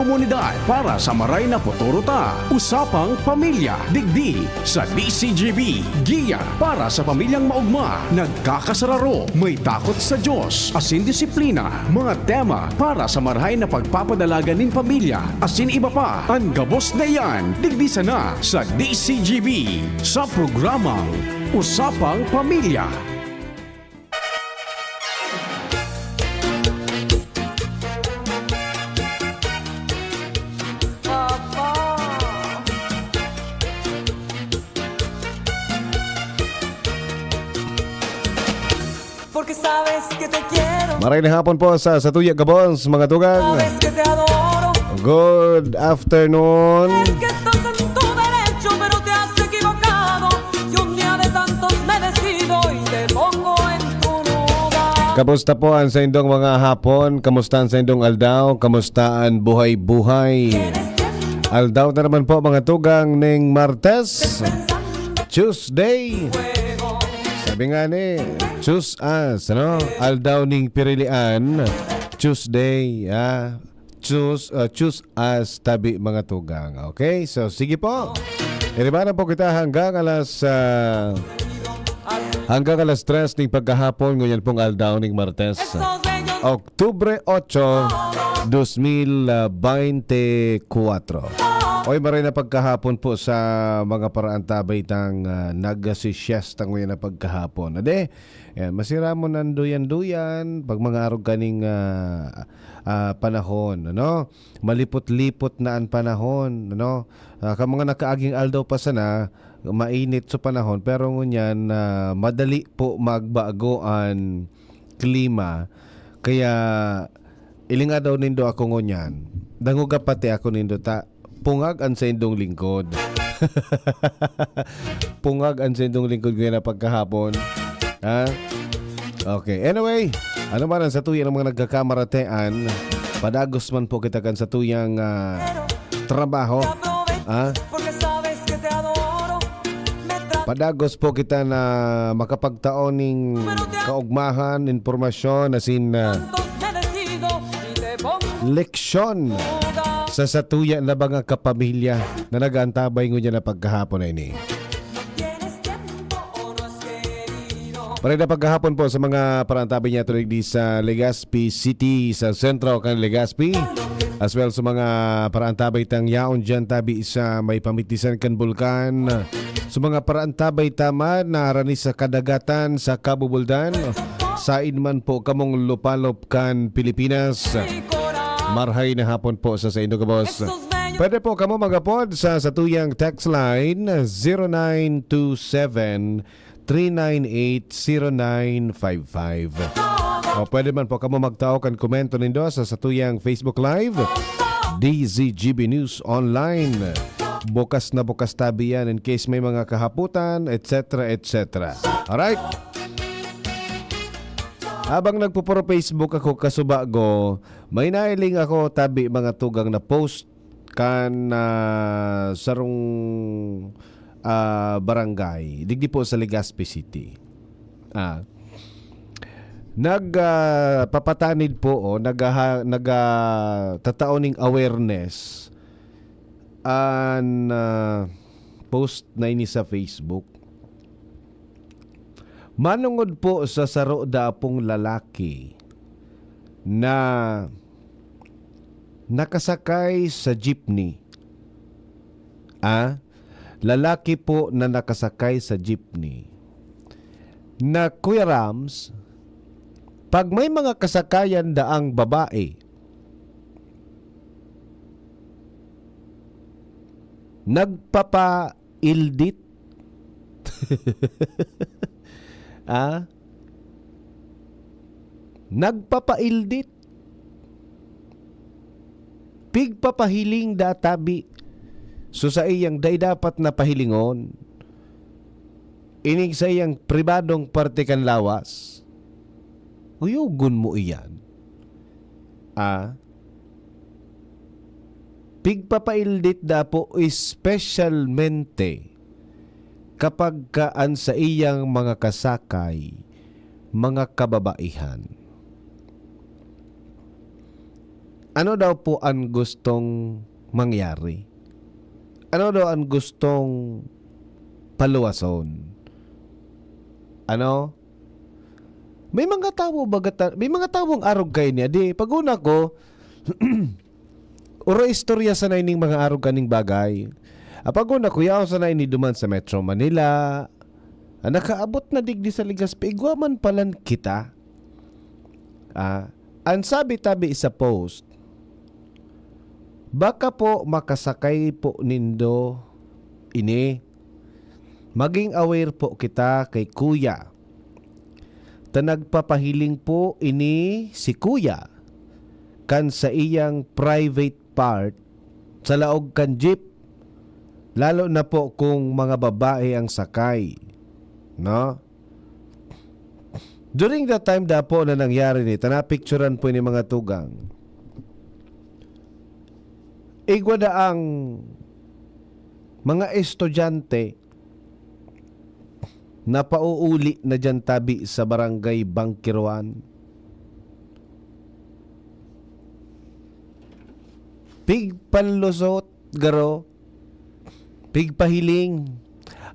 Komunidad para sa maray na futuro ta. Usapang pamilya, digdi sa DCGB. Giya para sa pamilyang maugma, nagkakasararo, may takot sa Diyos, asin disiplina, mga tema para sa marahay na pagpapadalaga nin pamilya, asin iba pa. Ang gabos na yan, digdi sana sa DCGB sa programang Usapang Pamilya. Maray na hapon po sa Tuya Gabons, mga tugang. Good afternoon. Kamusta po ang sa indong mga hapon? Kamusta ang sa indong aldaw? Kamusta ang buhay-buhay? Aldaw na naman po mga tugang ng Martes, Tuesday. Sabi nga ni, choose us, ano? Aldaw ning pirilian, Tuesday, choose us, tabi mga tugang. Okay, so sige po. Iribanan po kita hanggang alas 3 ning pagkahapon, ngunyan pong aldaw ning Martes, Oktubre 8, 2024. Oy, maray na pagkahapon po sa mga paraan tabay tang nagasisiesta ngayon na pagkahapon. Ade, yan, masira mo ng duyan-duyan pag mga araw kaning panahon, ano? Malipot-lipot na ang panahon, ano? Mga nakaaging aldaw pa sana, mainit sa panahon, pero ngunyan madali po magbago ang klima. Kaya ilinga daw nindo ako ngunyan. Danguga pati ako nindo ta. Pungag ang sa indong lingkod. Pungag ang sa indong lingkod ngayon na pagkahapon. Ha? Okay. Anyway, ano man ang sa tuyang ng mga nagkakamaratean, padagos man po kita kan sa tuyang trabaho. Ha? Padagos po kita na makapagtaoning kaugmahan, informasyon, asin leksyon sa satuya na mga kapamilya na nag-aantabay ngunyan na pagkahapon na ini. Para na pagkahapon po sa mga parantabay niya tuloy di sa Legazpi City, sa sentro kan Legazpi, as well sa mga parantabay tang yaon dyan tabi sa may pamitisan kan bulkan, sa mga parantabay tama na arani sa kadagatan sa Kabubuldan, sa inman po kamong lupalop kan Pilipinas. Marhay na hapon po sa Indo Gabos. Pwede po kamo magapod sa satuyang text line 0927-398-0955. O pwede man po kamo magtao kan komento nindo sa satuyang Facebook Live DZGB News Online. Bukas na bukas tabi yan in case may mga kahaputan, etc. etc. Alright? Habang nagpupuro Facebook ako kasubago, may nailing ako tabi mga tugang na post kan sarong barangay. Digdi po sa Legazpi City. Nagpapatanid po tataoning awareness an post na ini sa Facebook. Manungod po sa saro dapong lalaki na nakasakay sa jeepney. Lalaki po na nakasakay sa jeepney. Na Kuya Rams, pag may mga kasakayan daang babae, nagpapa-ildit. Nagpapaildit, pigpapahiling databi, so sa iyang day dapat na pahilingon, inig sa iyang pribadong parte kan lawas, uyugon mo iyan. Pigpapaildit da po especialmente kapag kaan sa iyang mga kasakay, mga kababaihan. ano daw po ang gustong mangyari? Ano daw ang gustong paluwason? Ano? May mga tao may mga tawong arog kay niya di paguna ko uro istorya sa ning mga arog kaning bagay. Paguna ko yaw sa ni duman sa Metro Manila. Nakaabot na digdi sa Legazpi igwaman palan kita. Ang sabi-tabi sa post, baka po makasakay po nindo ini. Maging aware po kita kay Kuya. Nagpapahiling po ini si Kuya kan sa iyang private part sa laog kan jeep. Lalo na po kung mga babae ang sakay. No? During that time da po na nangyari ni, tanapicturan po ni mga tugang. Igwada ang mga estudyante na pauuli na dyan tabi sa barangay Bangkiruan. Pigpanlusot, garo. Pigpahiling.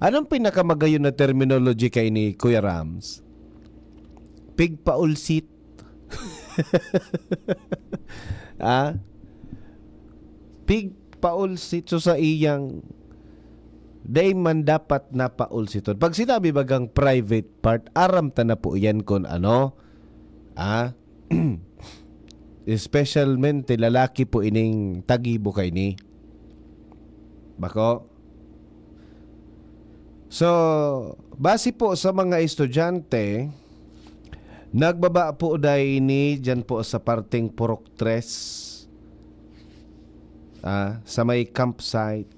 Anong pinakamagayon na terminology kay ni Kuya Rams? Pigpaulsit. Pigpaulsit. So sa iyang day man dapat na paulsiton. Pag sinabi bagang private part, aram ta na po yan kung ano. Especialmente lalaki po ining tagibo kay ni. Bako? So, base po sa mga estudyante, nagbaba po dahil ni dyan po sa parting Purok 3 sa may campsite.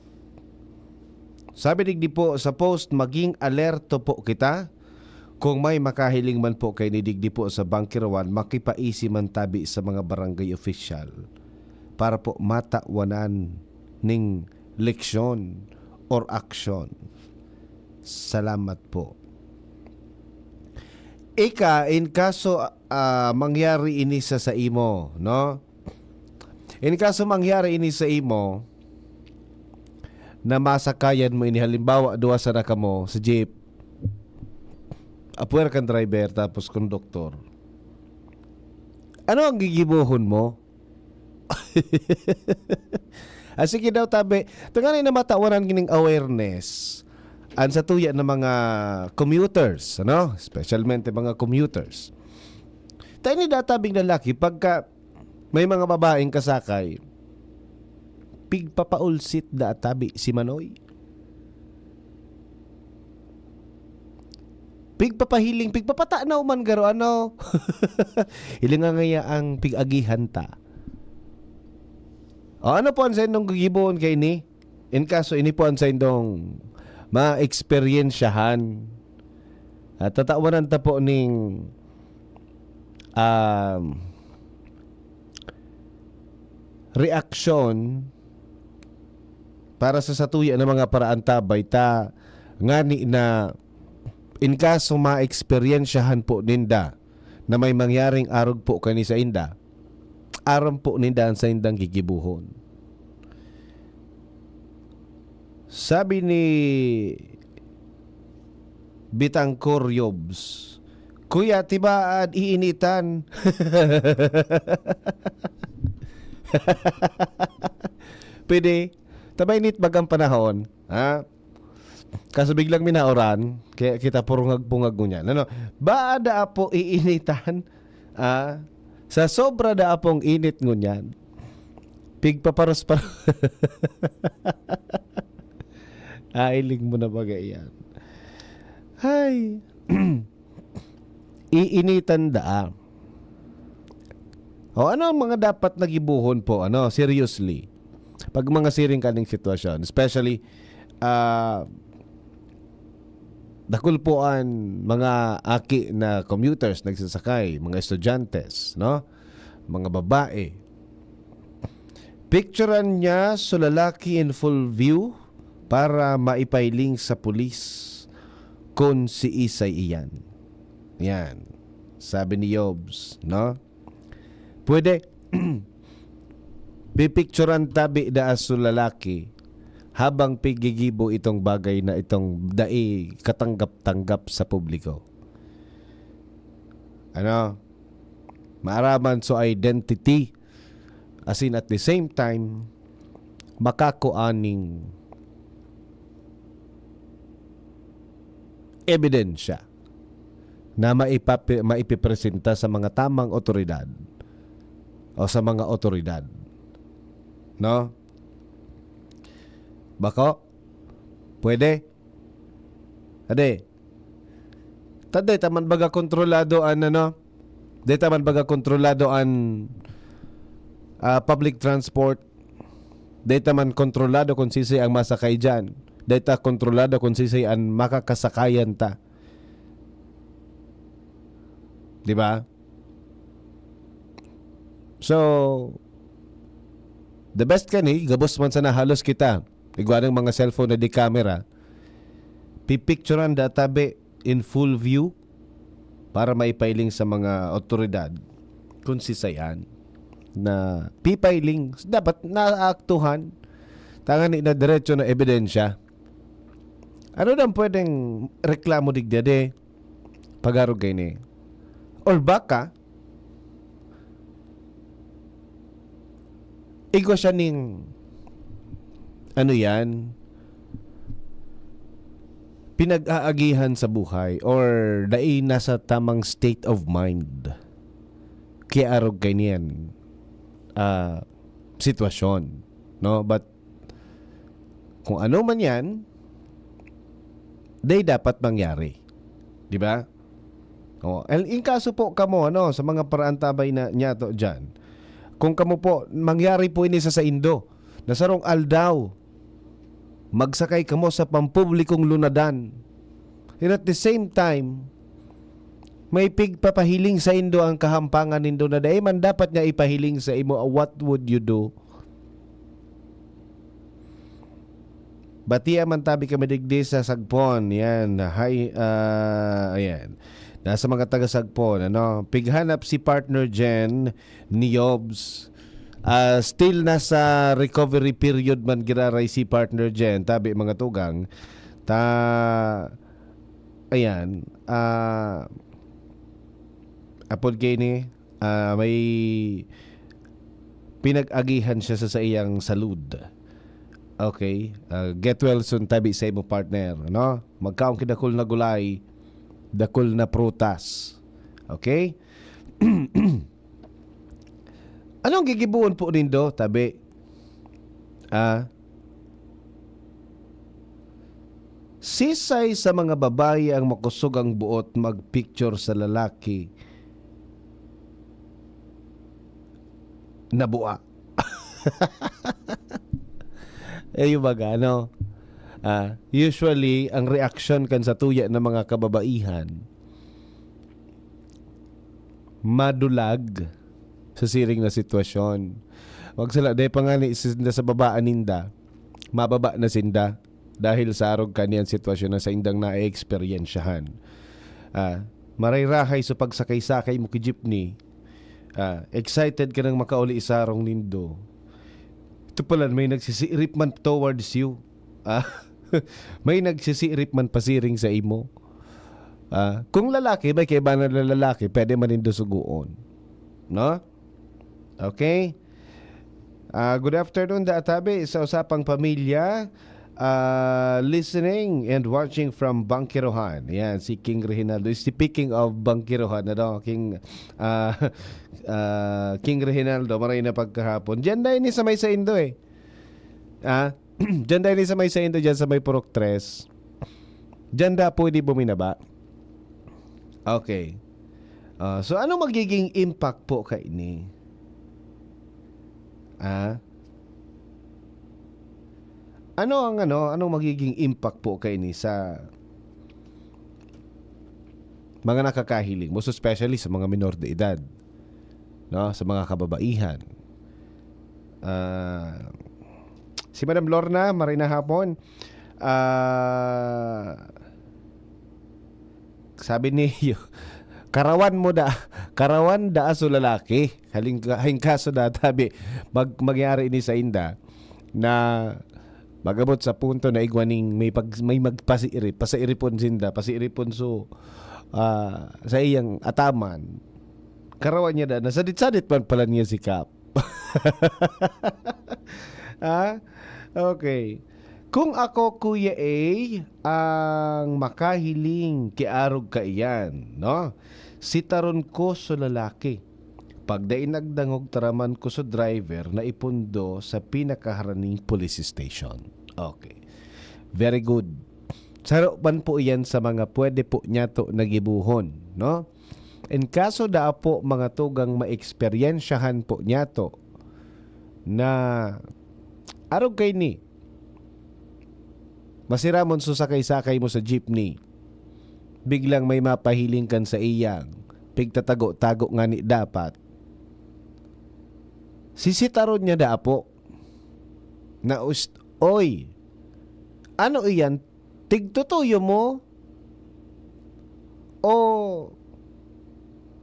Sabi digdi po sa post, maging alerto po kita kung may makahiling man po kay nidigdi po sa Bangkiruan, makipaisi man tabi sa mga barangay official para po matawanan ning leksyon or aksyon. Salamat po. Ika, in kaso mangyari ini sa imo, no? In kaso mangyari ini sa imo, na masakayan mo ini, halimbawa duwa sa naka mo sa jeep, apuwer kang driver tapos konduktor, ano ang gigibuhon mo? Sige daw tabi, tanganin na matawanan kining awareness an sa tuya ng mga commuters, ano? Especialmente mga commuters. Tayo ni databing lalaki, pagka may mga babaeng kasakay, pigpapaulsit da tabi si Manoy. Pigpapahiling, pigpapatanaw man garo ano. Ilinga ngaya ang pigagihan ta. O ano po ang sendong gigibon kay ni? In kaso ini po ang sendong ma-experiensyahan. At tatawanan ta po ning reaksyon para sa satuya ng mga paraan tabay ta ngani na in kaso ma-experiensyahan po ninda na may mangyaring arog po kani sa inda, aram po ninda ang sa indang gigibuhon. Sabi ni Bitangkor Yobs, Kuya, tibaan iinitan. Pwede. Tabay nit bagang panahon. Kaso biglang minaoran, kaya kita purungag-pungag ngunyan. Ano? Baada po iinitan. Sa sobra da apong init ngunyan. Pigpaparos pa. Ailing mo na bagay yan. Hay. Iinitan da. O ano ang mga dapat nagibuhon po? Ano? Seriously. Pag mga siring kaning sitwasyon, especially dakulpuan mga aki na commuters nagsasakay, mga estudyantes, no? Mga babae. Picturean niya sa lalaki in full view para maipailing sa pulis kung si Isay iyan. Yan. Sabi ni Yobs, no? Pwede pipicturan tabi daas sa lalaki habang pigigibo itong bagay na itong dai katanggap-tanggap sa publiko. Ano? Maaraman so identity, as in at the same time makakuaning ebidensya na maipipresenta sa mga tamang otoridad o sa mga otoridad. No? Bako? Pwede? Ade? Taday taman baga kontrolado an ano? Day taman baga kontrolado an public transport. Day taman kontrolado kung sisi ang masakay dyan. Day ta kontrolado kung sisi ang makakasakayan ta. Di ba? So, the best kani, gabos man sana halos kita. Igwa ng mga cellphone na di camera. Pipicturean databe in full view para maipailing sa mga otoridad kung sisayan na pipailing. Dapat naaktuhan. Tangan na diretso na ebidensya. Ano nang pwedeng reklamo digdade pagarog kayo ni? Or baka igwa siya ning ano yan pinag-aagihan sa buhay or dai nasa tamang state of mind kaya arog kayo niyan sitwasyon, no? But kung ano man yan day dapat mangyari, di ba? Oh, in kaso po kamo ano sa mga paraantabay na niya to diyan. Kung kamo po mangyari po ini sa Indo, nasarong aldaw magsakay kamo sa pampublikong lunadan. And at the same time, may pigpapahiling sa Indo ang kahampangan nindo na dahil man dapat nga ipahiling sa imo, what would you do? Batia man tabi kami digdi sa Sagpon. Yan. Hi, ayan. Nasa mga taga-Sagpon, ano? Pighanap si partner Jen ni Yobs. Still nasa recovery period man giraray si partner Jen. Tabi mga tugang. Ayan. Apod kini, may pinag-agihan siya sa iyang salud. Okay. Get well soon tabi sa imo partner. No? Magkaong kidakol na gulay, dakol na prutas. Okay? Anong gigibuon po nindo tabi? Sisay sa mga babae ang makusog ang buot magpicture sa lalaki na buwa. Yung baga, no? Usually, ang reaction kan sa tuya ng mga kababaihan, madulag sa siring na sitwasyon. Wag sila, dahil pangani sinda sa babaan ninda, mababa na sinda dahil sa arog kaniyan sitwasyon na sa indang na-experiensyahan. Maray-rahay sa pagsakay-sakay mo ki jeepney. Excited ka nang makauli isarong nindo. Ito pala, may nagsisirip man towards you. May nagsisirip man pasiring sa imo. Kung lalaki, may kaiba na lalaki, pwede man nindo suguon. No? Okay? Good afternoon, Daatabe, sa usapang pamilya. Listening and watching from Bangkirohan. Yan, si King Reginaldo. Speaking of Bangkirohan, ano, King Reginaldo, maray na pagkahapon. Diyan na ini sa may sa Indo eh. Diyan na ini sa may sa Indo, diyan sa may Purok 3. Diyan da pwede buminaba. Okay. So ano magiging impact po kay ini? Anong magiging impact po kay ni sa mga nakakahiling, most especially sa mga minor de edad, no, sa mga kababaihan. Si Madam Lorna, maray na hapon. Sabi niyo, karawan da aso lalaki. haling kaso na tabi magyari ini sa inda na magabot sa punto na igwaning may pasiiripon sinda, pasiiripon so sa iyang ataman. Karawan niya da, nasadit-sadit man pala niya si Kap. Okay. Kung ako, Kuya A, ang makahiling kiarog ka iyan, no? Sitaron ko sa lalaki. Pagdain nagdangog taraman ko sa driver na ipundo sa pinakaharaning police station. Okay. Very good. Saroban po iyan sa mga pwede po niya to nagibuhon, no? In kaso da po mga tugang maeksperiensyahan po niya to na arog kay ni masiramon susakay-sakay mo sa jeepney, biglang may mapahiling kan sa iyang pigtatago-tago nga ni dapat, sisitaron niya da po na oy, ano iyan, tigtutuyo mo o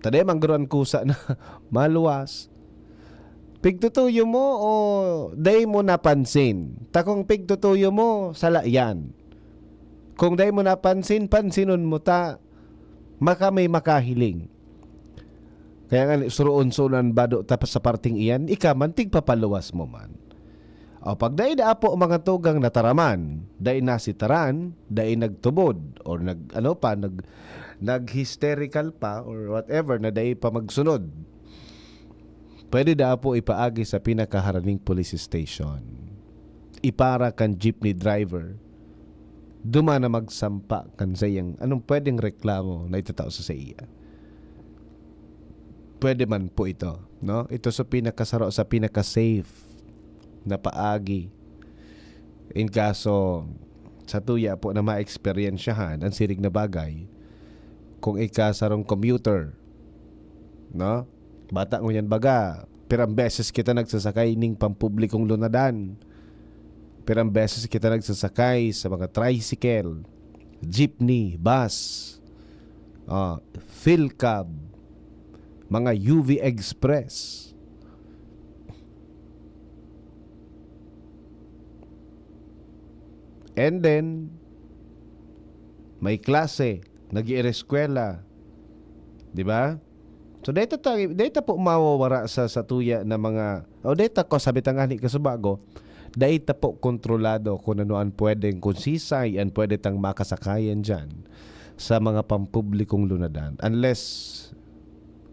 taday mangguruan kusa na maluwas, pigtutuyo mo o day mo napansin? Takong pigtutuyo mo, sala yan. Kung day mo napansin, pansinon mo ta, maka may makahiling. Kaya nga, suruon-sunan bado tapos sa parting iyan, ikaman, tigpapaluwas mo man. O pag day da po mga tugang nataraman, day nasitaran, day nagtubod, or nag-hysterical pa, or whatever, na day pa magsunod, pwede da po ipaagi sa pinakaharaning police station. Ipara kan jeepney driver. Duma na magsampa kan sa iyang anong pwedeng reklamo na itatao sa iya. Pwede man po ito, no? Ito sa pinakasaro, sa pinaka-safe na paagi. In kaso sa tuya po na ma-experiensyahan ang sirig na bagay, kung ikasarong commuter, no? Bata ko yan baga, pirang beses kita nagsasakay ning pampublikong lunadan. Pirang beses kita nagsasakay sa mga tricycle, jeepney, bus, PhilCab, mga UV Express. And then, may klase, nag-ireskwela. Diba? So data po mawawara sa tuya na mga data ko sabi tangani ka sa bago, data po kontrolado kung ano ang pwedeng kung sisay ang pwede tang makasakayan dyan sa mga pampublikong lunadan unless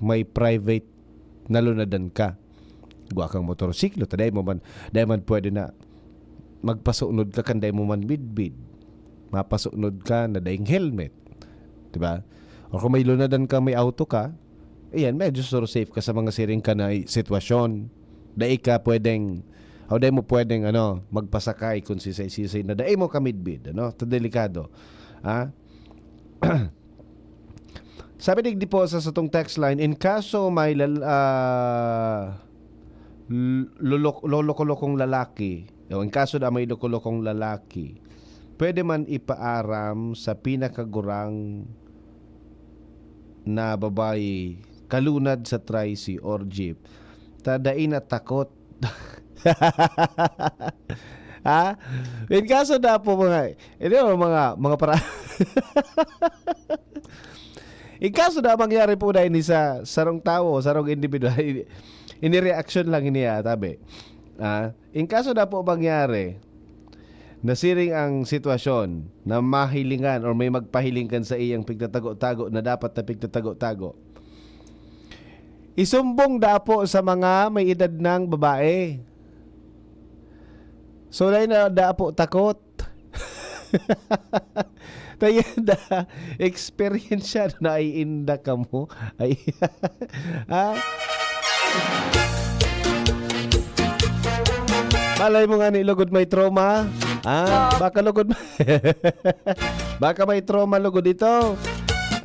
may private na lunadan ka. Guwa kang motorsiklo, taday mo man pwede na magpasunod ka kanday mo man bidbid. Mapasunod ka na daing helmet. Diba? O kung may lunadan ka, may auto ka, ayan, medyo safe ka sa mga siring ka na sitwasyon. Dahil ka pwedeng, dahil mo pwedeng magpasakay kung sisay-sisay na dahil mo kamidbid. Ito delikado. Sabi digdi po sa itong text line, in kaso may lolokolokong lalaki, in kaso na may lokolokong lalaki, pwede man ipaaram sa pinakagurang na babae kalunad sa tricy or jeep. Tadain na takot. In kaso na po mga para in kaso na mangyari po na ini sa sarong tao, sarong individual, ini-reaction lang niya, tabi. In kaso na po mangyari, nasiring ang sitwasyon na mahilingan or may magpahilingkan sa iyang pigtatago-tago na dapat na pigtatago-tago, isumbong dapo sa mga may edad ng babae. So na dapo takot. Tayo da experience siya na iinda ka mo. Ay, malay mo nga ni lugod may trauma. Baka lugod baka may trauma lugod ito.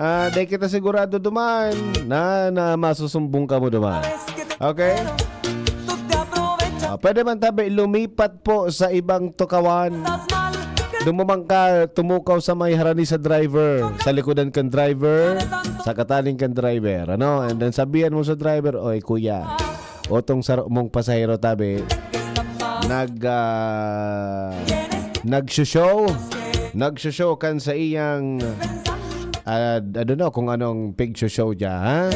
Dahil kita sigurado duman na masusumbong ka mo duman. Okay? Pwede man tabi lumipat po sa ibang tukawan. Dumumang ka, tumukaw sa may harani sa driver, sa likodan kan driver, sa kataling kan driver. And then sabihan mo sa driver, oy kuya, otong saro mong pasahero tabi nag-show kan sa iyang I don't know kung anong picture show dya, ha?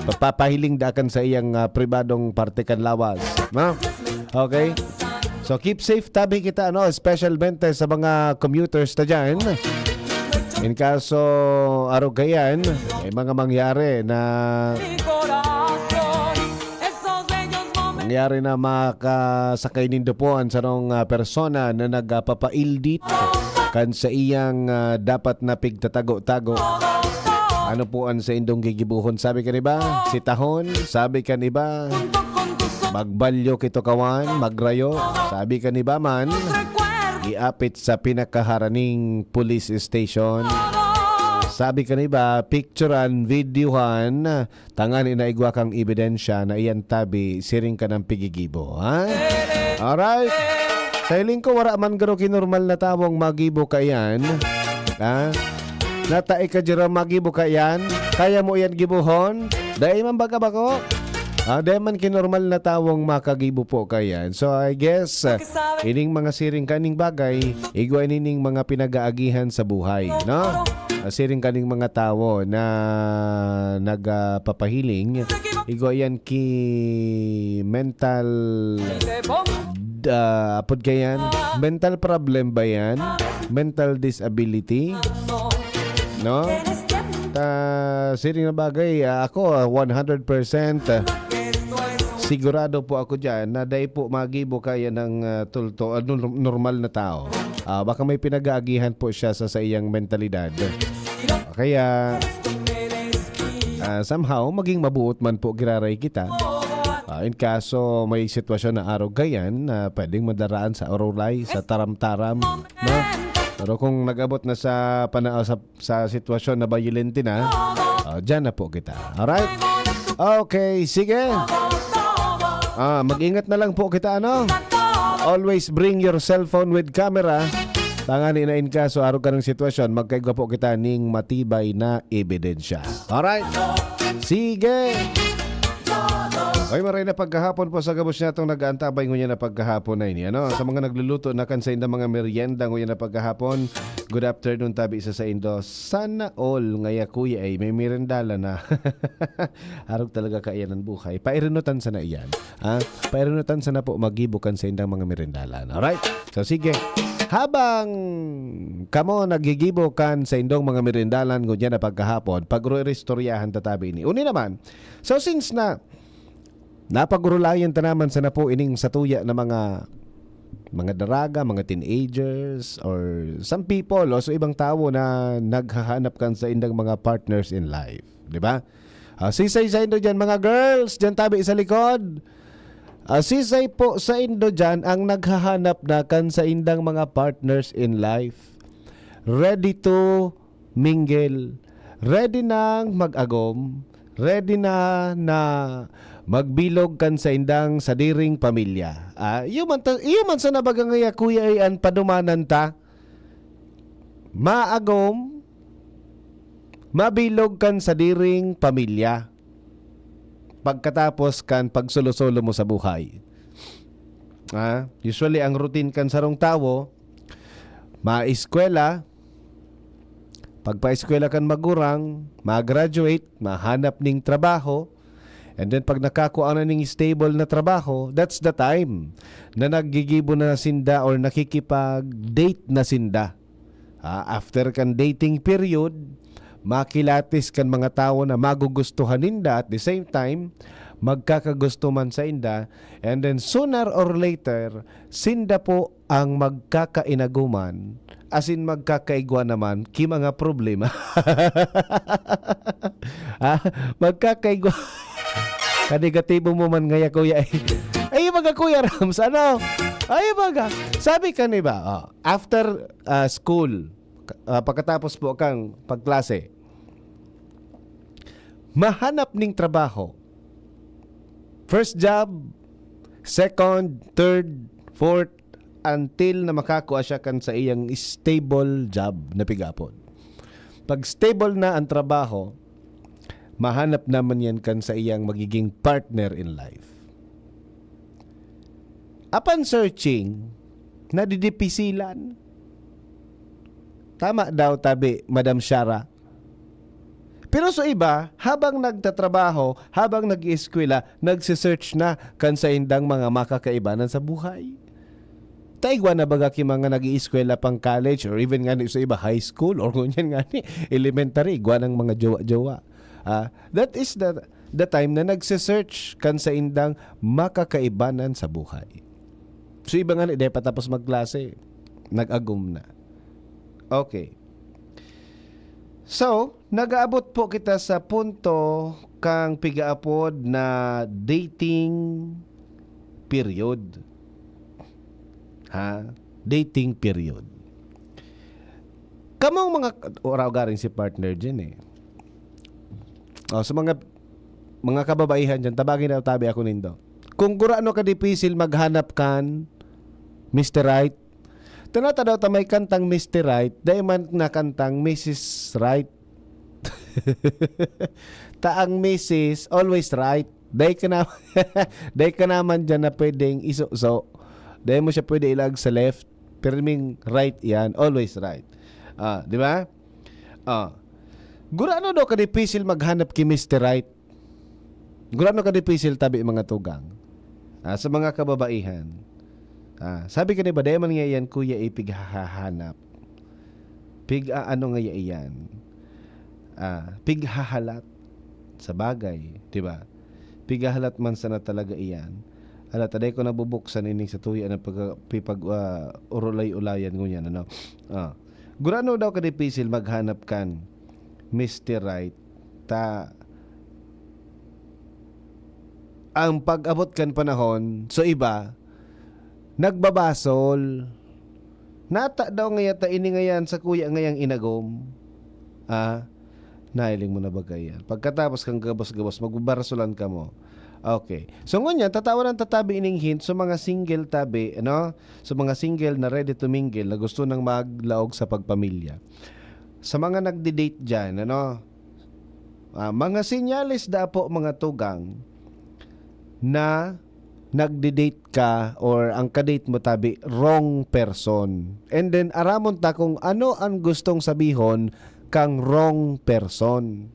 Papahiling dakan sa iyang pribadong parte kan lawas, no? Okay? So keep safe tabi kita, no? Special mente sa mga commuters ta dyan. In kaso araw gayan, may mga mangyari na makasakay nindopoan sa nung persona na nagpapaildit kan sa iyang dapat na pigtatago-tago. Ano po ang sa indong gigibuhon? Sabi ka ba? Sitahon? Sabi ka ba? Magbalyo kito kawan? Magrayo? Sabi ka ba man? Iapit sa pinakaharaning police station. Sabi ka ba? Picturean, videohan, tangan inaigwa kang ebidensya na iyan tabi, siring ka ng pigigibo. Ha? Alright? Sa hiling ko, wala man garo kinormal na tawong magibo ka yan. Ha? Natai ka dira magibo ka yan. Kaya mo yan gibuhon? Dahil man baga bako? Dahil man kinormal na tawong makagibo po ka yan. So I guess, ining mga siring kaning bagay, igwa nining mga pinag-aagihan sa buhay. No? Siring kaning mga tao na nagpapahiling, igwa yan ki mental apod kayan, mental problem ba yan? Mental disability? No? Siring na bagay, ako 100% sigurado po ako dyan na dahil po magibo kaya ng normal na tao. Baka may pinag-aagihan po siya sa iyang mentalidad. Kaya somehow maging mabuot man po giraray kita. In kaso may sitwasyon na araw gayan na pwedeng madaraan sa orolay, sa taram-taram, no? Pero kung nag-abot na sa sitwasyon na violent na, dyan na po kita. Alright? Okay, sige. Mag-ingat na lang po kita, ano? Always bring your cellphone with camera. Tangani na in kaso araw ka ng sitwasyon, magkaigwa po kita ning matibay na ebidensya. Alright? Sige. Ay maray na pagkahapon po sa gabos niya itong nag-aantabay ngunya na pagkahapon na ini. Ano? Sa mga nagluluto na kan sa inda mga merienda ngunya na pagkahapon, good afternoon tabi isa sa indo. Sana all ngaya kuya ay may merendala na. Arog talaga kaiyan ng buhay. Pairinutan sana iyan. Pairinutan sana po magibukan sa indang mga merendala. Alright? So sige. Habang kamo nagigibukan sa indong mga merendalan ngunya na pagkahapon, pagro-restoryahan tatabi ini. Uni naman. So since na napagurulayan tanaman sa napo ining satuya na mga daraga, mga teenagers or some people o so ibang tao na naghahanap kan sa indang mga partners in life, di ba? Sisay sa indo dyan mga girls, dyan tabi sa likod. Sisay po sa indo dyan ang naghahanap na kan sa indang mga partners in life. Ready to mingle, ready nang mag-agom, ready na magbilog kan sa indang sadiring pamilya. Iyo man sa nabaga ngaya kuya ay an padumanan ta. Maagom, mabilog kan sadiring pamilya. Pagkatapos kan pagsulo-solo mo sa buhay. Usually ang routine kan sarong tawo, maeskwela, pagpa-eskwela kan magurang, ma-graduate, mahanap ning trabaho, and then pag nakakuha na ning stable na trabaho, that's the time na naggigibo na sinda or nakikipag-date na sinda. After kan dating period, makilatis kan mga tao na magugustuhan ninda at the same time, magkakagusto man sa inda, and then sooner or later, sinda po ang magkakainaguman, as in magkakaigwa naman, ki mga problema. Magkakaigwa. Kanegatibo mo man ngaya kuya. Ay baga kuya Rams, ano? Ay baga. Sabi ka ba, after school, pagkatapos po kang pagklase, mahanap ning trabaho. First job, second, third, fourth, until na makakuha siya kan sa iyang stable job na pigapon. Pag stable na ang trabaho, mahanap naman yan kan sa iyang magiging partner in life. Upon searching, nadidipisilan. Tama daw tabi, Madam Shara. Pero sa iba, habang nagtatrabaho, habang nag-ieskwela, nagsisearch na kan sa indang mga makakaibanan sa buhay. Taigwa na baga ki mga nag-ieskwela pang college or even nga sa iba high school or kunyan nga ni elementary, igwa ng mga jowa-jowa. That is the time na nagsisearch kan sa indang makakaibanan sa buhay. So iba nga ni, di pa tapos magklase, nag-agum na. Okay. So, nag-aabot po kita sa punto kang pigaapod na dating period. Dating period. Kamong mga oraw garing si partner dyan eh. Sa mga kababaihan dyan, tabagin na tabi ako nindo. Kung gurano ka dipisil maghanap kan Mr. Right, tanata daw ta may kantang Mr. Right, dahil man na kantang Mrs. Right. Taang Mrs. always right. Dahil ka naman dyan na pwedeng iso-so. Dahil mo siya pwede ilag sa left, pero ming right yan, always right. Di ba? Gurano daw ka dipisil maghanap ki Mr. Right. Gurano ka dipisil tabi mga tugang. Sa mga kababaihan. Sabi ka ba, dahil man nga yan, kuya, ipighahanap. Ano nga yan? Pighahalat sa bagay, di ba? Pighahalat man sana talaga iyan. Hala, taday ko nabubuksan ining sa tuya na urulay-ulayan ngunyan, ano? Gurano daw ka dipisil maghanap kan Mr. Right, ang pag-abot kan panahon, so iba, nagbabasol. Nata daw ngayata ini ngayan sa kuya ngayang inagom. Nailing mo na bagay yan. Pagkatapos kang gabos-gabos, magbabarasolan ka mo. Okay. So ngunyan, tatawanan tatabi ining hint sa mga single tabi, ano? Sa mga single na ready to mingle, na gusto nang maglaog sa pagpamilya. Sa mga nagde-date dyan, ano? Mga senyales da po mga tugang na nagde-date ka or ang kadate mo tabi wrong person. And then aramon ta kung ano ang gustong sabihon kang wrong person.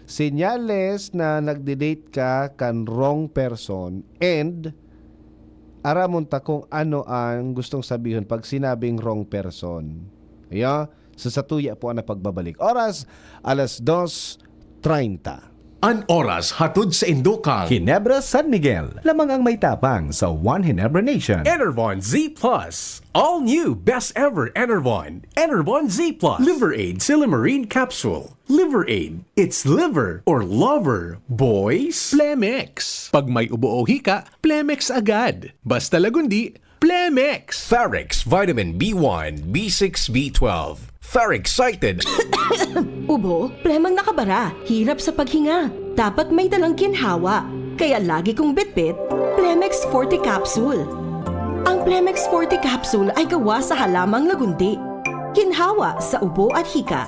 Senyales na nagde-date ka kan wrong person and aramon ta kung ano ang gustong sabihon pag sinabing wrong person. Sa tuya po ang pagbabalik. Oras, 2:30. An oras hatod sa Indokang. Ginebra San Miguel, lamang ang may tapang sa One Ginebra Nation. Enervon Z+. All new, best ever Enervon. Enervon Z+. Liver Aid Silimarine Capsule. Liver Aid. It's liver or lover, boys. Plemex. Pag may ubo o hika, Plemex agad. Basta lagundi, Plemex. Ferrex Vitamin B1, B6, B12. Ferrexited. Ubo, plemang nakabara, hirap sa paghinga. Dapat may dalang ginhawa. Kaya lagi kong bitbit, Plemex Forte Capsule. Ang Plemex Forte Capsule ay gawa sa halamang lagundi. Ginhawa sa ubo at hika.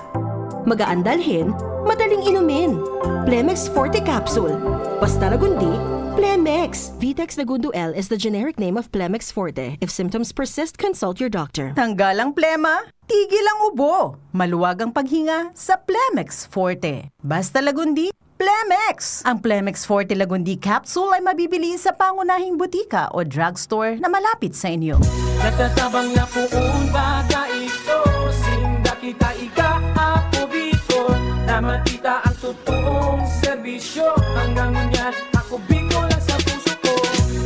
Magaan dalhin, madaling inumin. Plemex Forte Capsule. Basta lagundi, Plemex. Vitex Lagundo L is the generic name of Plemex Forte. If symptoms persist, consult your doctor. Tanggal ang plema, tigil ang ubo, maluwag ang paghinga sa Plemex Forte. Basta lagundi, Plemex. Ang Plemex Forte Lagundi Capsule ay mabibili sa pangunahing butika o drugstore na malapit sa inyo. Natatabang na poong bata ito, sinda kita ika-apo biko, na matita ang totoong serbisyo. Hanggang ngunyan, ako biko lang sa puso ko.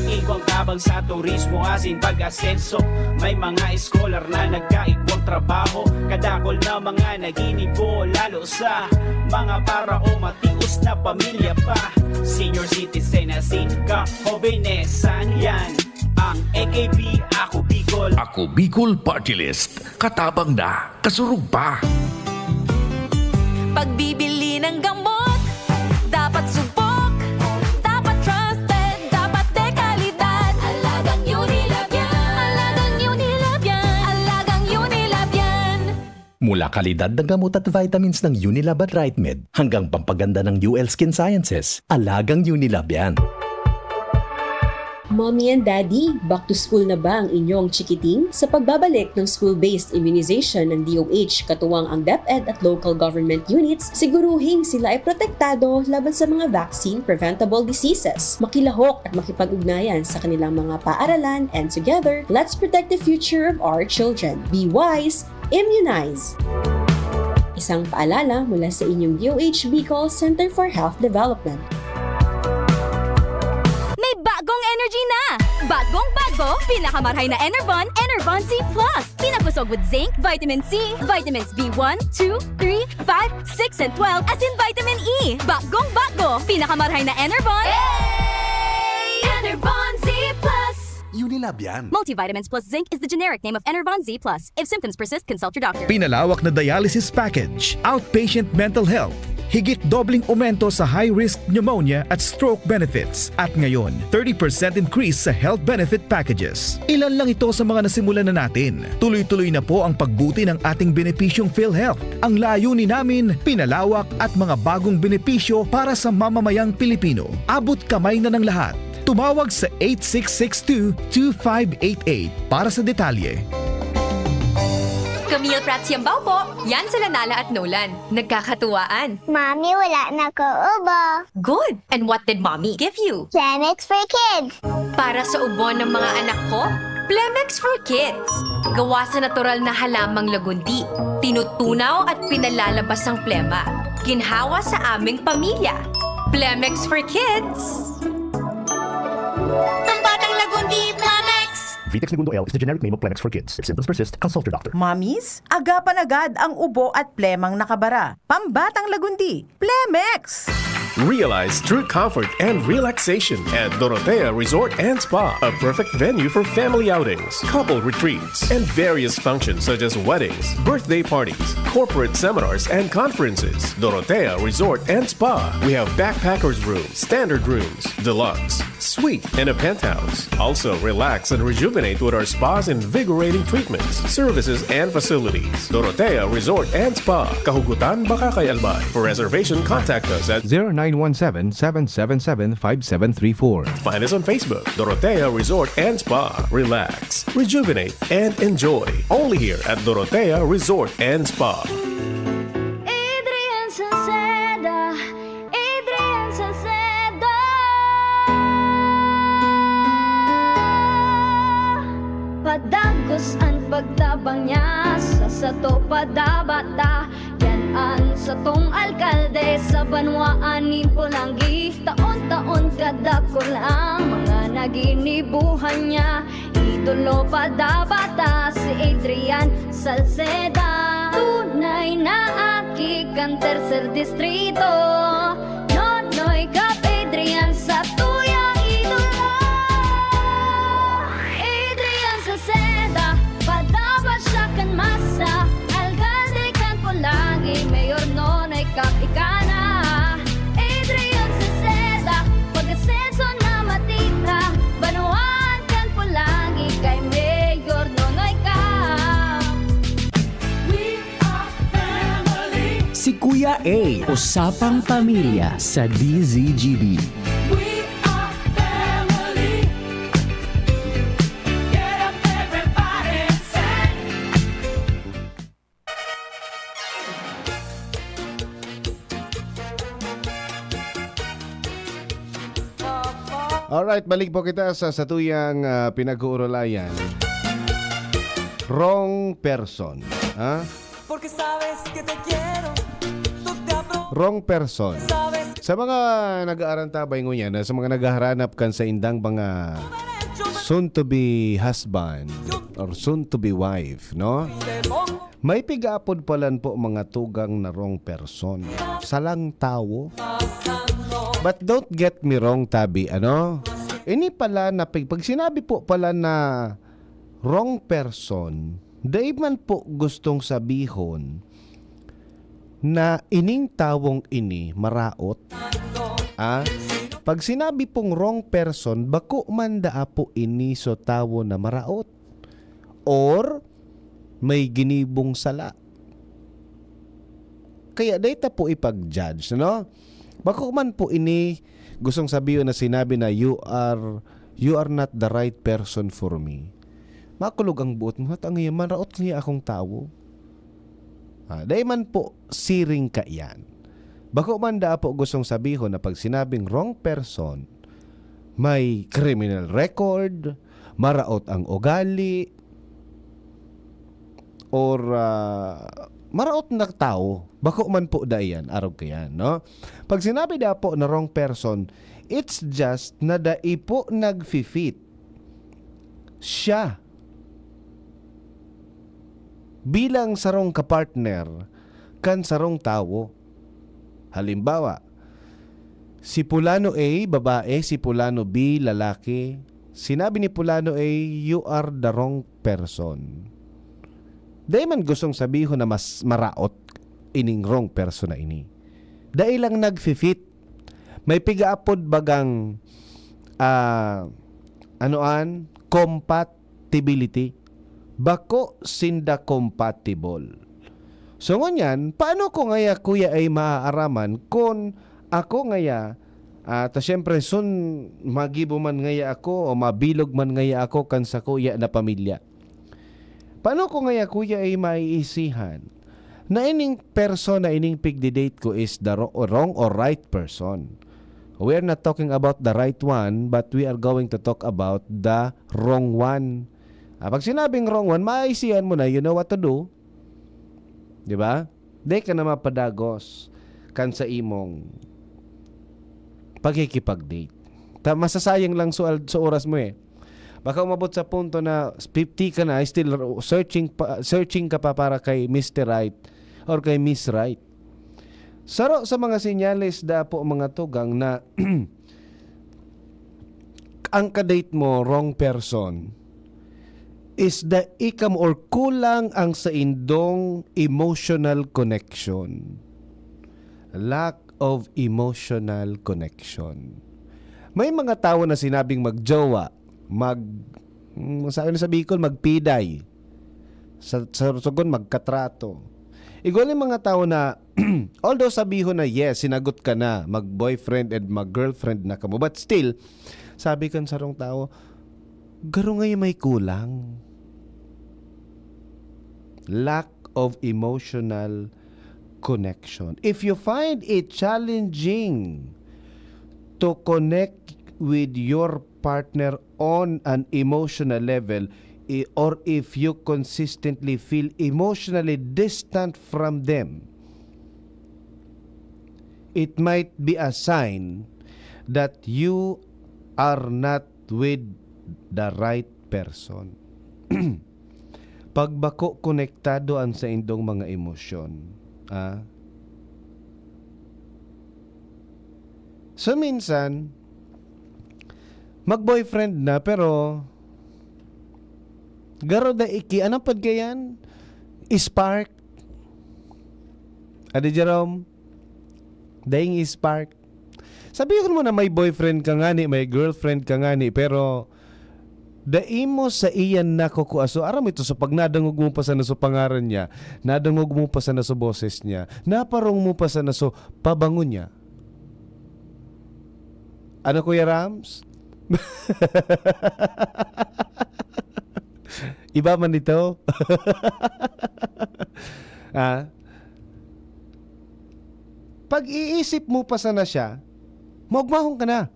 Igwang tabang sa turismo, asin pag-asenso. May mga scholar na nagkaigwang trabaho, kadakol na mga naginibo, lalo sa mga para o matius na pamilya pa. Senior citizen na ka, hobenesan yan. Ang AKB, Ako Bicol. Ako Bicol Party List. Katabang na, kasurug pa. Pagbibili ng gamot, dapat subok, dapat trusted, dapat dekalidad. Alagang Unilab yan, alagang Unilab yan, alagang Unilab yan. Mula kalidad ng gamot at vitamins ng Unilab at RightMed hanggang pampaganda ng UL Skin Sciences, alagang Unilab yan. Mommy and Daddy, back to school na ba ang inyong chikiting? Sa pagbabalik ng school-based immunization ng DOH katuwang ang DepEd at local government units, siguruhing sila ay protektado laban sa mga vaccine-preventable diseases. Makilahok at makipag-ugnayan sa kanilang mga paaralan, and together, let's protect the future of our children. Be wise, immunize! Isang paalala mula sa inyong DOH Bicol Center for Health Development. May bagong energy na! Bagong-bago, pinakamarhay na Enervon, Enervon Z+. Pinapusog with zinc, vitamin C, vitamins B1, 2, 3, 5, 6, and 12, as in vitamin E. Bagong-bago, pinakamarhay na Enervon. Enervon Z+. Unilab yan. Multivitamins plus zinc is the generic name of Enervon Z+. If symptoms persist, consult your doctor. Pinalawak na dialysis package, outpatient mental health, higit dobling aumento sa high-risk pneumonia at stroke benefits. At ngayon, 30% increase sa health benefit packages. Ilan lang ito sa mga nasimulan na natin. Tuloy-tuloy na po ang pagbuti ng ating benepisyong PhilHealth. Ang layunin namin, pinalawak at mga bagong benepisyo para sa mamamayang Pilipino. Abot kamay na ng lahat. Tumawag sa 8662-2588 para sa detalye. Camille Prats Yambaw po. Yan sila Nala at Nolan. Nagkakatuwaan. Mommy, wala na ko ubo. Good. And what did Mommy give you? Plemex for kids. Para sa ubo ng mga anak ko, Plemex for Kids. Gawa sa natural na halamang lagundi. Tinutunaw at pinalalabas ang plema. Ginhawa sa aming pamilya. Plemex for Kids. Ang batang lagundi, Plemex! Vitex Segundo L is the generic name of Plemex for kids. If symptoms persist, consult your doctor. Mommies, agapan agad ang ubo at plemang nakabara. Pambatang lagundi, Plemex! Realize true comfort and relaxation at Dorotea Resort and Spa, a perfect venue for family outings, couple retreats, and various functions such as weddings, birthday parties, corporate seminars, and conferences. Dorotea Resort and Spa. We have backpackers rooms, standard rooms, deluxe, suite, and a penthouse. Also, relax and rejuvenate with our spa's invigorating treatments, services, and facilities. Dorotea Resort and Spa, Kahugutan, Bakakay, Albay. For reservation, contact us at 0917-777-5734. Find us on Facebook, Dorotea Resort and Spa. Relax, rejuvenate, and enjoy. Only here at Dorotea Resort and Spa. Adrian Salceda, Adrian Salceda. Padagos ang pagtabang niya sa sato padabata. Yan sa tong alkalde sa banwaan Pulangi. Taon-taon kada ko lang mga naginibuhan niya. Idolo padabata si Adrian Salceda. Tunay na aki kan tercer distrito. Nonoy kap Adrian sa tuyang idolo. Adrian Salceda, padaba siya kan masa. Alcalde kan Pulangi, mayor nonoy kap ikana. Adrian Salceda, pag-asenso na matita. Banuan kan Pulangi, kay mayor nonoy kap. Si Kuya A, usapang pamilya sa DZGB. Alright, balik po kita sa satuyang pinag-uuralayan. Wrong person. Ha? Porque sabes que te quiero. Wrong person. Sa mga nag-aarantabay ngunyan, sa mga naghahanap kan sa indang mga soon-to-be husband or soon-to-be wife, no? May pigapod palan po mga tugang na wrong person. Salang tawo. But don't get me wrong, Tabi, ano? Ini pala na pag sinabi po pala na wrong person, dahil man po gustong sabihon na ining tawong ini maraot. Pag sinabi pong wrong person, bako man daa po ini so tawo na maraot. Or may ginibong sala. Kaya data po ipag-judge, no? Bako man po ini gustong sabihin na sinabi na you are you are not the right person for me. Makulog ang buot mo, at ang ngayon, maraot niya akong tao. Dahil man po, siring ka yan. Bako man da po gustong sabihin na pag sinabing wrong person, may criminal record, maraot ang ugali, or maraot na tao, bako man po da yan, araw ka yan, no? Pag sinabi da po na wrong person, it's just na dai po nag-fit siya bilang sarong kapartner kan sarong tao. Halimbawa, si Pulano A, babae, si Pulano B, lalaki. Sinabi ni Pulano A, you are the wrong person. Dahil man gustong sabihin na mas maraot ining wrong person na ini. Dahil lang nag-fit. May pigaapod bagang compatibility. Bako sinda compatible. So ngunyan, paano ko ngaya kuya ay maaaraman kung ako ngaya ta syempre sun magibo man ngaya ako o mabilog man ngaya ako kan sa kuya na pamilya. Paano ko ngaya kuya ay maiisihan na ining person na ining pigdi-date ko is the wrong or right person? We are not talking about the right one, but we are going to talk about the wrong one. Pag sinabing wrong one, maiisihan mo na, you know what to do. Di ba? Di ka na mapadagos kan sa imong pagkikipag-date. Masasayang lang sa oras mo eh. Baka umabot sa punto na 50 ka na, still searching ka pa para kay Mr. Right or kay Miss Right. Saro sa mga senyales da po mga tugang na ang kadate mo wrong person is the ikam or kulang ang sa indong emotional connection. Lack of emotional connection. May mga tao na sinabing magjowa, sabi na sa Bicol, magpiday. Sa Sorsogon, magkatrato. Igual yung mga tao na, although sabihin na yes, sinagot ka na, mag-boyfriend and mag-girlfriend na ka mo, but still, sabi kan sarong tao, garo ngayon may kulang. Lack of emotional connection. If you find it challenging to connect with your partner on an emotional level, or if you consistently feel emotionally distant from them, it might be a sign that you are not with the right person. Pagbako konektado ang sa indong mga emosyon. So minsan, mag-boyfriend na pero garo da iki, anong pagkayan? Spark. Adi Jerome? Daing spark. Sabihin mo na may boyfriend ka nga ni, may girlfriend ka nga ni, pero daimo sa iyan na kukuaso. Aram ito, so pag nadangog mo pa sa naso pangaran niya, nadangog mo pa sa naso boses niya, naparong mo pa sa naso pabango niya. Ano Kuya Rams? Iba man ito? Pag iisip mo pa sana siya, magmahong ka na.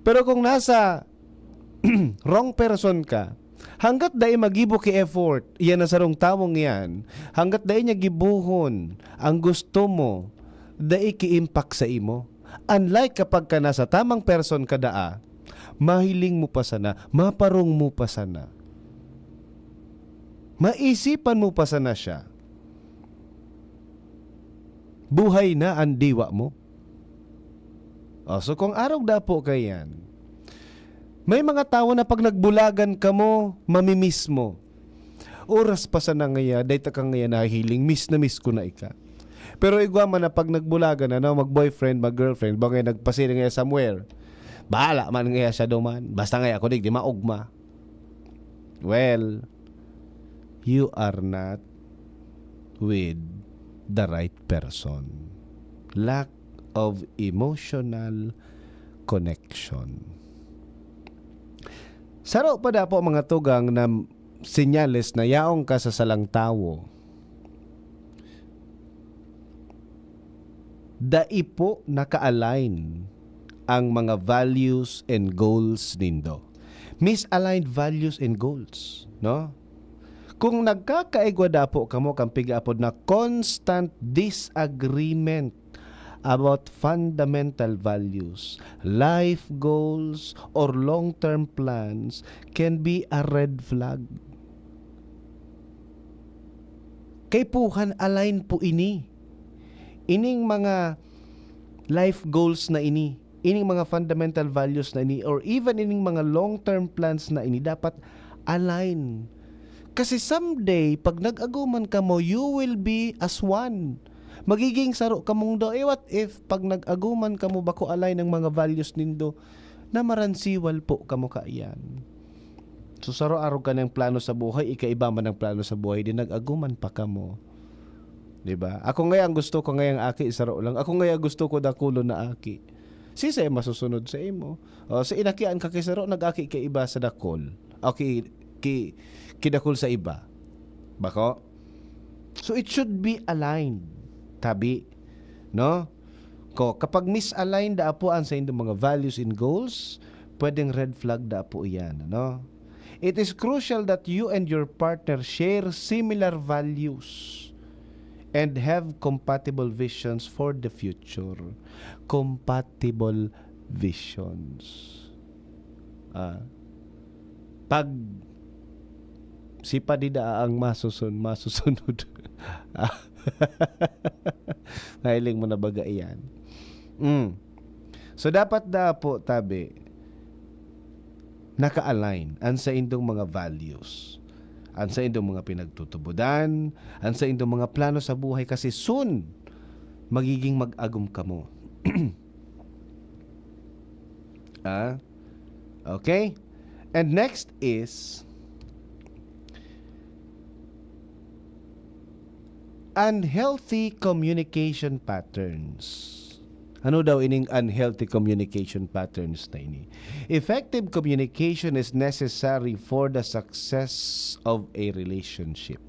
Pero kung nasa wrong person ka, hanggat dahil magibo ki effort, iyan na sarong tawong yan, hanggat dahil niya gibuhon ang gusto mo, dahil ki-impact sa imo. Unlike kapag ka nasa tamang person ka daa, mahiling mo pa sana, maparong mo pa sana, maisipan mo pa sana siya, buhay na ang diwa mo. So kung araw da po kayan, may mga tao na pag nagbulagan ka mo, mamimiss mo. Oras pa sana ngaya, dahil ka ngaya nahiling, miss na miss ko na ika. Pero igwa man na pag nagbulagan, mag-boyfriend, mag-girlfriend, bagay nagpasira ngaya somewhere, bahala man ngaya siya duman, basta ngaya ako di maugma. Well, you are not with the right person. Lack of emotional connection. Saro pa da po mga tugang na senyales na yaong ka sa salang tawo. Dai po naka-align ang mga values and goals nindo. Misaligned values and goals, no? Kung nagkakaigwa da po kamo kang pigapod na constant disagreement about fundamental values, life goals, or long-term plans can be a red flag. Kay puhan align po ini. Ining mga life goals na ini, ining mga fundamental values na ini, or even ining mga long-term plans na ini, dapat align. Kasi someday, pag nag-aguman ka mo, you will be as one. Magiging saro ka mong do. What if pag nag-aguman ka mo, bako align ng mga values nindo, na maransiwal po ka mo kaiyan. So saro-aro ka ng plano sa buhay, ikaiba man ang plano sa buhay, din nag-aguman pa ka mo. Diba? Ako ngayon gusto ko ngayong aki isaro lang. Ako ngayon gusto ko dakulo na aki. Si say masusunod sa imo. O sa inakian ka kay saro nag-aki kay iba sa dakol. Okay, kidakol sa iba. Bako? So it should be aligned. Tabi, no? Kapag misaligned da po ang sa inyong mga values and goals, pwedeng red flag da po iyan, no? It is crucial that you and your partner share similar values and have compatible visions for the future. Compatible visions. Pag sipa di da ang masusunod. Nahiling mo na baga iyan. So dapat da po tabi naka-align ang sa indong mga values, ang sa indong mga pinagtutubudan, ang sa indong mga plano sa buhay, kasi soon magiging mag-agum ka mo. Okay? And next is unhealthy communication patterns. Ano daw ining unhealthy communication patterns na ini? Effective communication is necessary for the success of a relationship.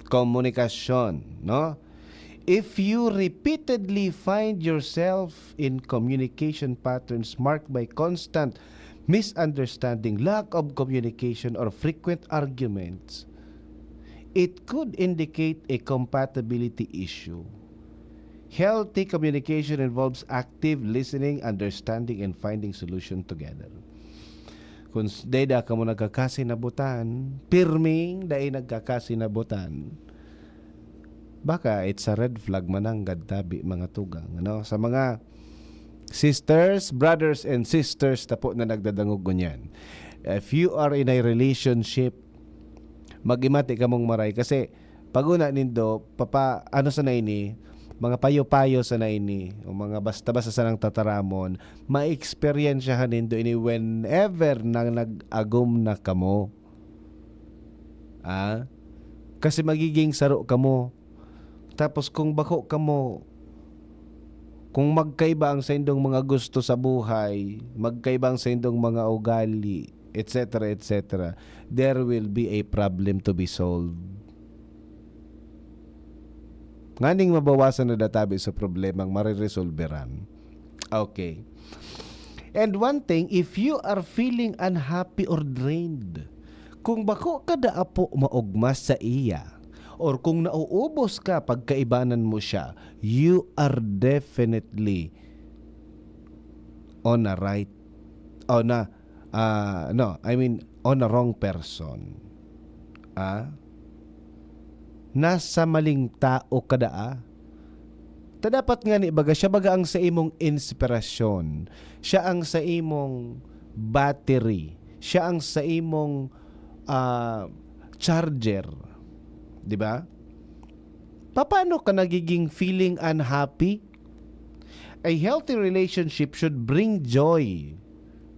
Komunikasyon, no? If you repeatedly find yourself in communication patterns marked by constant misunderstanding, lack of communication, or frequent arguments, it could indicate a compatibility issue. Healthy communication involves active listening, understanding, and finding solution together. Kung dayda ka mo nagkakasinabutan, pirming dahil nagkakasinabutan, baka it's a red flag mananggad tabi mga tugang. Ano? Sa mga sisters, brothers, and sisters tapo na nagdadangog ganyan. If you are in a relationship, mag-imati ka mong maray. Kasi pag-una nindo, ano sa na ini, mga payo-payo sa na ini, o mga basta-basta sa nang tataramon, ma-experiensyahan nindo ini whenever nang nag-agum na kamo. Kasi magiging saro kamo. Tapos kung bako kamo, kung magkaiba ang sa indong mga gusto sa buhay, magkaiba ang sa indong mga ugali, etc., etc., there will be a problem to be solved. Nganing mabawasan na databi sa problemang mariresolveran. Okay. And one thing, if you are feeling unhappy or drained, kung bako kada apo maugmas sa iya, or kung nauubos ka pagkaibanan mo siya, you are definitely on a wrong person. Nasa maling tao kada. Dapat nga ni baga siya baga ang sa imong inspirasyon, siya ang sa imong battery, siya ang sa imong charger, di ba? Paano ka nagiging feeling unhappy? A healthy relationship should bring joy.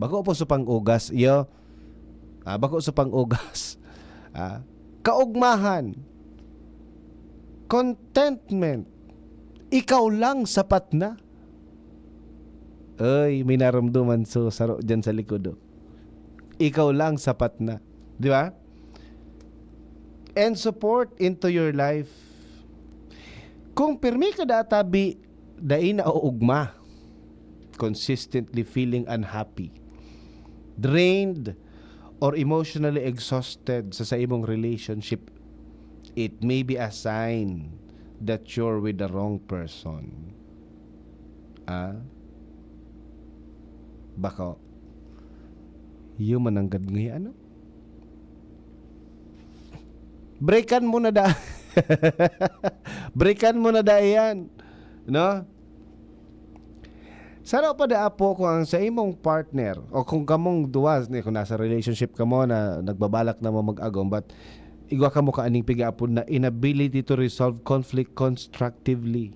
Bako po sa pang-ugas, bako sa pang-ugas. Kaugmahan, contentment, ikaw lang sapat na. Ay, may naramdaman so saro dyan sa likod. ikaw lang sapat na. Di ba? And support into your life. Kung pirmi ka databi, dai na uugma. Consistently feeling unhappy, drained, or emotionally exhausted sa imong relationship, it may be a sign that you're with the wrong person. Baka human ang gadngi ano? Breakan mo na da. Breakan mo na da yan. No? Sana pa da po kung ang sa imong partner o kung kamong duwas, kung nasa relationship ka mo na nagbabalak na mo mag-agom, but igwa ka mo kaaning pigapon na inability to resolve conflict constructively.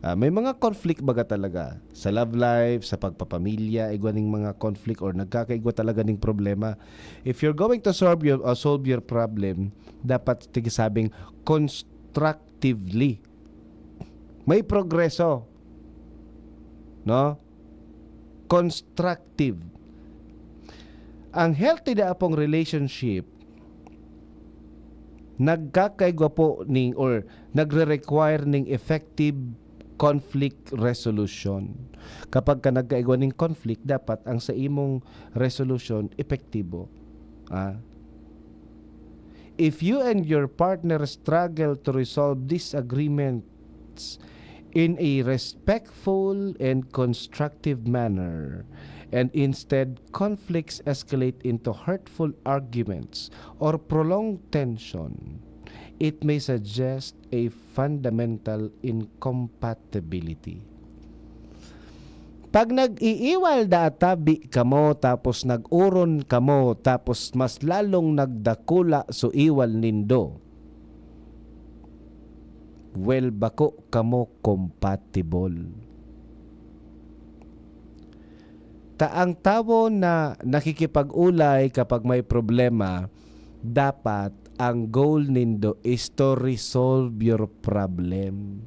May mga conflict baga talaga sa love life, sa pagpapamilya, igwa ning mga conflict or nagkakaigwa talaga ning problema. If you're going to solve your problem, dapat tigisabing constructively. May progreso. No? Constructive. Ang healthy na apong relationship nagkakaigwa po ning or nagre-require ning effective conflict resolution. Kapag ka nagkaigwa ning conflict, dapat ang sa imong resolution epektibo. If you and your partner struggle to resolve disagreements in a respectful and constructive manner, and instead conflicts escalate into hurtful arguments or prolonged tension, it may suggest a fundamental incompatibility. Pag nag-iiwal databi kamo tapos nag-uron kamo tapos mas lalong nagdakula so iwal nindo, well, bako kamo compatible. Taang tao na nakikipag-ulay kapag may problema, dapat ang goal nindo is to resolve your problem.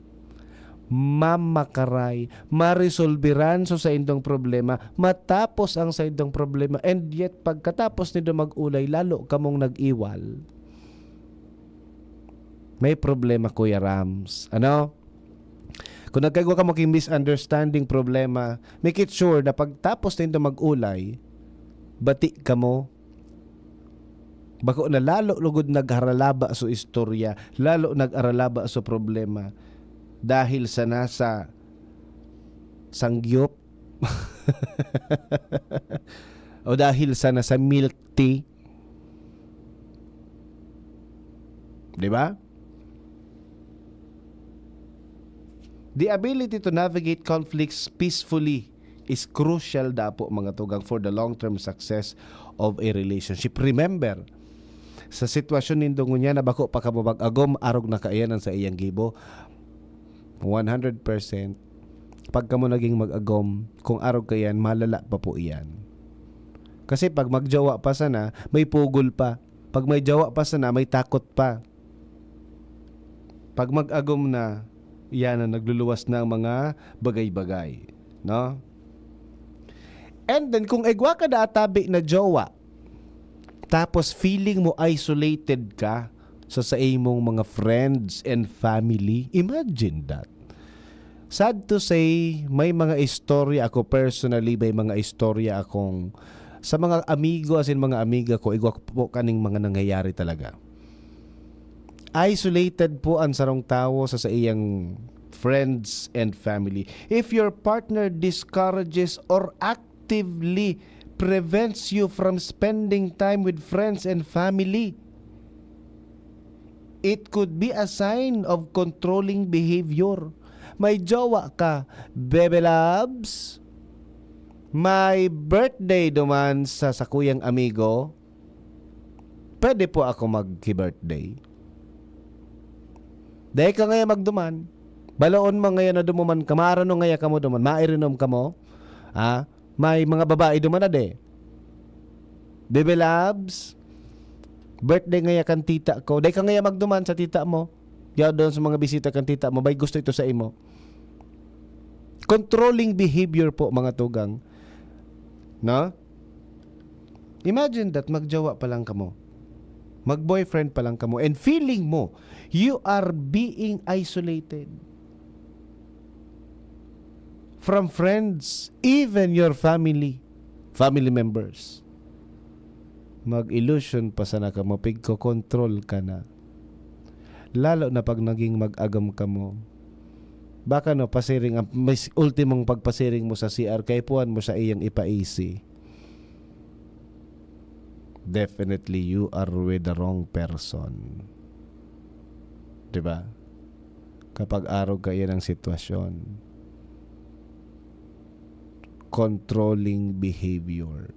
Mamakaray, maresolbiran so sa indong problema, matapos ang sa indong problema, and yet pagkatapos nindo mag-ulay, lalo kamong nag-iwal. May problema, Kuya Rams. Ano? Kung nagkagawa ka mo kay misunderstanding problema, make it sure na pagtapos nito mag-ulay, bati ka mo. Bako na lalo lugod nag-aralaba so istorya, lalo nag-aralaba so problema dahil sa nasa sangyop o dahil sa nasa milk tea. Di ba? The ability to navigate conflicts peacefully is crucial dapo mga tugang for the long-term success of a relationship. Remember, sa sitwasyon nindo ngunya na bako pa ka mag-agom arog na kaayanan sa iyang gibo, 100% pag kamo naging mag-agom, kung arog kayan, malala pa po iyan. Kasi pag magjawa pa sana, may pugol pa. Pag may jawa pa sana, may takot pa. Pag mag-agom na, yan ang nagluluwas ng mga bagay-bagay. No? And then, kung egwa ka na atabi na jowa, tapos feeling mo isolated ka sa imong mga friends and family, imagine that. Sad to say, may mga istorya ako personally, may mga istorya akong sa mga amigo, as in mga amiga ko, igwa po kaning mga nangyayari talaga. Isolated po ang sarong tao sa iyang friends and family. If your partner discourages or actively prevents you from spending time with friends and family, it could be a sign of controlling behavior. May jowa ka, bebe loves, may birthday duman sa sakuyang amigo, pwede po ako mag-birthday. Dahil ka ngayon magduman, baloon mo ngayon na dumuman, kamarano ngayon ka mo duman, mairinom ka mo, may mga babae duman na de. Bebe loves, birthday ngayon kan tita ko, dahil ka ngayon magduman sa tita mo, yaw doon sa mga bisita kan tita mo, bay gusto ito sa imo. Controlling behavior po mga tugang. No? Imagine that magjowa pa lang kamo. Mag-boyfriend pa lang kamo and feeling mo you are being isolated from friends, even your family members. Mag-illusion pa sana ka mo, pigko-control ka na. Lalo na pag naging mag-agam ka mo. Baka no, pasiring, may ultimong pagpasiring mo sa CR, kay puwan mo sa iyang ipa-AC. Definitely you are with the wrong person. Diba? Kapag araw ka yan ang sitwasyon. Controlling behavior.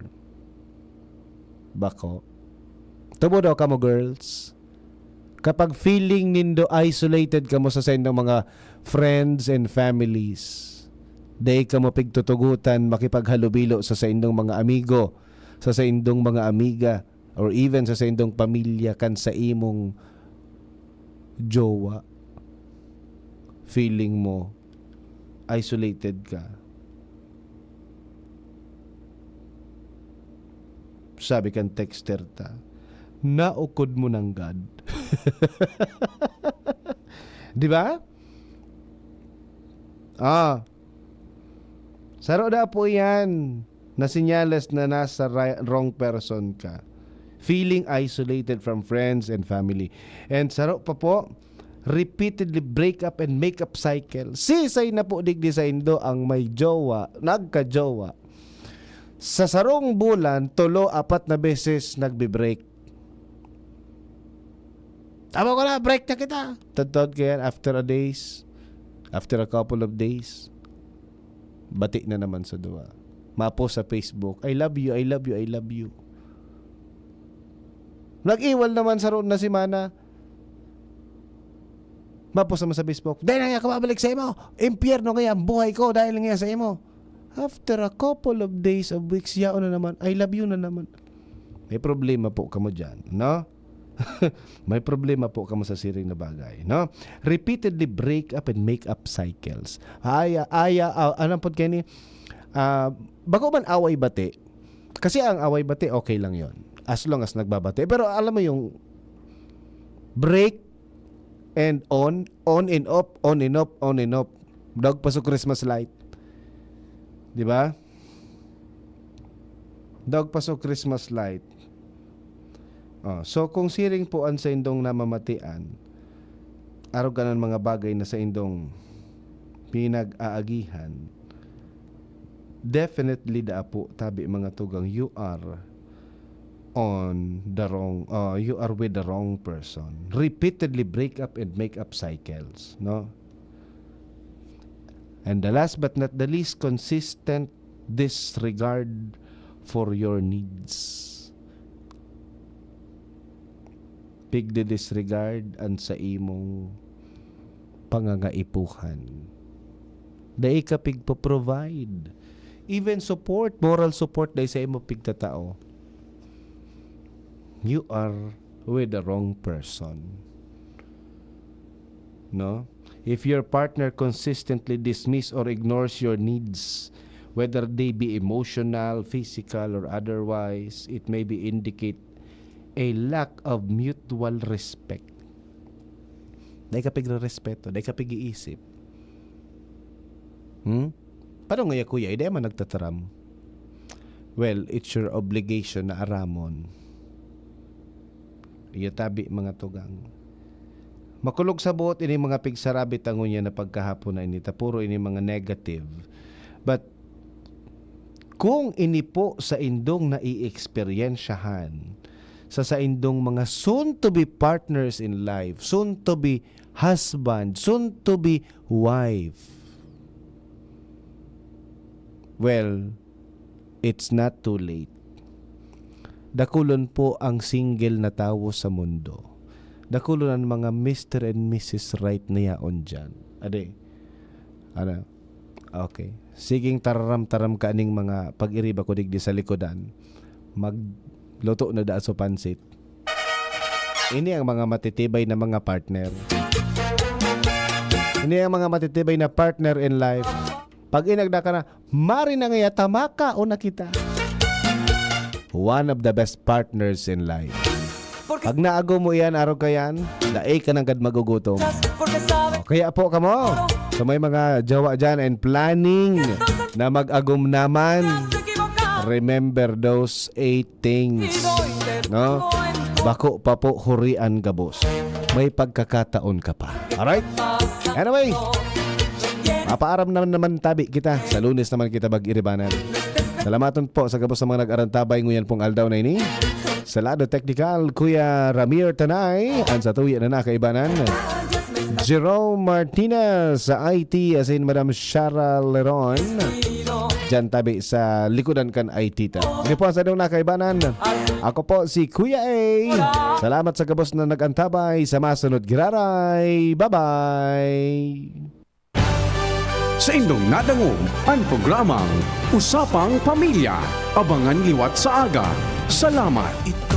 Bako. Tubo daw ka mo, girls. Kapag feeling nindo isolated ka mo sa indong mga friends and families, day ka mo pigtutugutan, makipaghalubilo sa indong mga amigo, sa indong mga amiga, or even sa indong pamilya kan sa imong jowa. Feeling mo isolated ka. Sabi kan texter ta, naukod mo ng God. Di ba? Saro na po yan na sinyales na nasa wrong person ka. Feeling isolated from friends and family. And saro pa po, repeatedly break up and make up cycle. Sisay na po digdi sa Indo ang may jowa, nagka-jowa. Sa sarong bulan, 3-4 na beses nagbe-break. Tama ko na, break na kita. Tadtod kaya after a couple of days, bati na naman sa duwa. Mapo sa Facebook, I love you, I love you, I love you. Nag-iwal naman sa roon na si Mana. Mapo sa Facebook, dahil nga kababalik sa imo. Impyerno kaya ang buhay ko dahil nga sa imo. After a couple of days of weeks, yaon na naman, I love you na naman. May problema po kamo dyan, no? May problema po kamo sa siring na bagay, no? Repeatedly break up and make up cycles. Anong po kani? Bago man away bate, kasi ang away bate okay lang yon as long as nagbabate. Pero alam mo yung break and on and off, on and off, on and off. Dog pa sa Christmas light. Di ba? Dog pa sa Christmas light. So kung siring po an sa indong namamatian, araw ka ng mga bagay na sa indong pinag-aagihan, definitely da po tabi mga tugang you are with the wrong person. Repeatedly break up and make up cycles, no? And the last but not the least, consistent disregard for your needs. Pigde disregard ang sa imong pangangaipuhan. Dahil ka pigpo-provide. Even support, moral support dahil sa imong pigtatao. You are with the wrong person. No? If your partner consistently dismisses or ignores your needs, whether they be emotional, physical, or otherwise, it may be indicate a lack of mutual respect. Dahil kapig respeto, dahil kapig iisip. Paano nga kuya, hindi man nagtataram? Well, it's your obligation na aramon. Iyatabi mga tugang. Makulog sa buot ini mga pigsarabi tango niya na pagkahapon na ini, puro ini mga negative. But kung ini po sa indong nai-eksperyensyahan sa indong mga soon to be partners in life, soon to be husband, soon to be wife, well, it's not too late. Dakulon po ang single na tao sa mundo. Dakulon ang mga Mr. and Mrs. Right na yaon dyan. Ade, ano? Okay. Siging tararam-taram ka aning mga pag-iriba ko digdi sa likodan. Magluto na daan sa pansit. Ini ang mga matitibay na mga partner. Ini ang mga matitibay na partner in life. Pag inagda ka na, mari na nga tamaka o nakita. one of the best partners in life. Pag naago mo yan, araw ka yan, daay ka nang kad magugutom. Kaya po kamo, sa may mga jawa dyan and planning na mag-agom naman, remember those 8 things. No? Bako pa po hurian gabos. May pagkakataon ka pa. Alright? Anyway, mapaaram naman tabi kita. Sa Lunes naman kita mag-iribanan. Salamaton po sa gabos sa mga nag-arantabay nguyan pong aldaw na ini. Sa lado technical, Kuya Ramir Tanay. Ang sa tuya na nakaibanan, Jerome Martinez sa IT, as in Madam Shara Leron. Diyan tabi sa likodan kan IT ta. Hindi po sa dong nakaibanan. Ako po si Kuya A. Salamat sa gabos na nag-antabay. Sa masunod, giraray. Bye-bye. Sa indong nadangog ang programang Usapang Pamilya. Abangan liwat sa aga. Salamat.